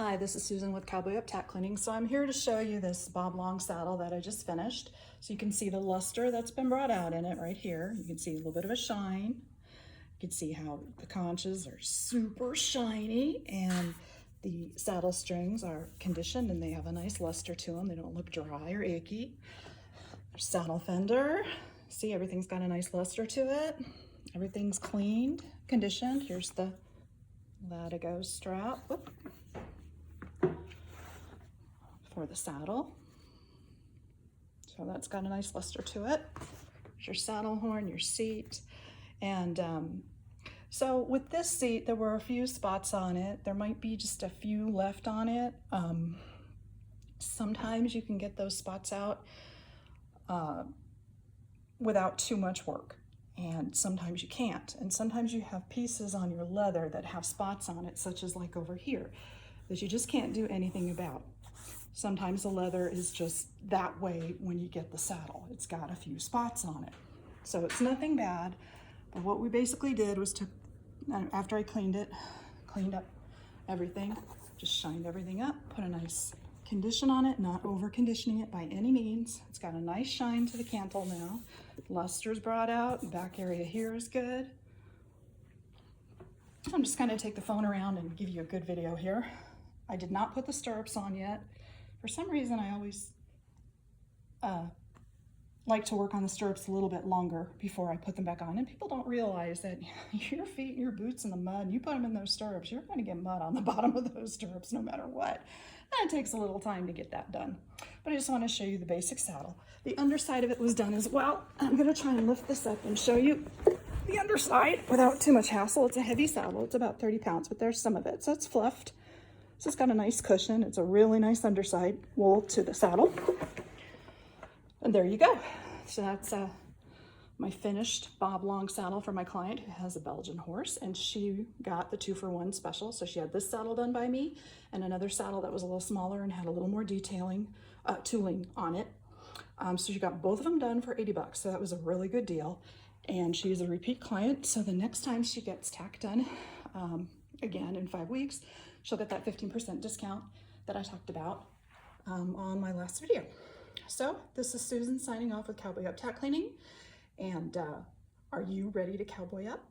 Hi, this is Susan with Cowboy Up Tack Cleaning. So I'm here to show you this bob long saddle that I just finished. So you can see the luster that's been brought out in it right here. You can see a little bit of a shine. You can see how the conches are super shiny and the saddle strings are conditioned and they have a nice luster to them. They don't look dry or achy. There's saddle fender. See, everything's got a nice luster to it. Everything's cleaned, conditioned. Here's the Latigo strap. Whoop. For the saddle. So that's got a nice luster to it. There's your saddle horn, your seat. And so with this seat, there were a few spots on it. There might be just a few left on it. Sometimes you can get those spots out without too much work. And sometimes you can't. And sometimes you have pieces on your leather that have spots on it, such as like over here, that you just can't do anything about. Sometimes the leather is just that way when you get the saddle. It's got a few spots on it. So it's nothing bad, but what we basically did was after I cleaned up everything, just shined everything up, put a nice condition on it, not over conditioning it by any means. It's got a nice shine to the cantle now. Luster's brought out, the back area here is good. I'm just gonna take the phone around and give you a good video here. I did not put the stirrups on yet. For some reason, I always like to work on the stirrups a little bit longer before I put them back on. And people don't realize that your feet and your boots in the mud, and you put them in those stirrups, you're going to get mud on the bottom of those stirrups no matter what. And it takes a little time to get that done. But I just want to show you the basic saddle. The underside of it was done as well. I'm going to try and lift this up and show you the underside without too much hassle. It's a heavy saddle. It's about 30 pounds, but there's some of it. So it's fluffed. So it's got a nice cushion. It's a really nice underside wool to the saddle. And there you go. So that's my finished bob long saddle for my client who has a Belgian horse, and she got the 2-for-1 special. So she had this saddle done by me and another saddle that was a little smaller and had a little more tooling on it. So she got both of them done for 80 bucks. So that was a really good deal. And she's a repeat client. So the next time she gets tack done, again in 5 weeks, she'll get that 15% discount that I talked about on my last video. So this is Susan signing off with Cowboy Up Tack Cleaning. And are you ready to cowboy up?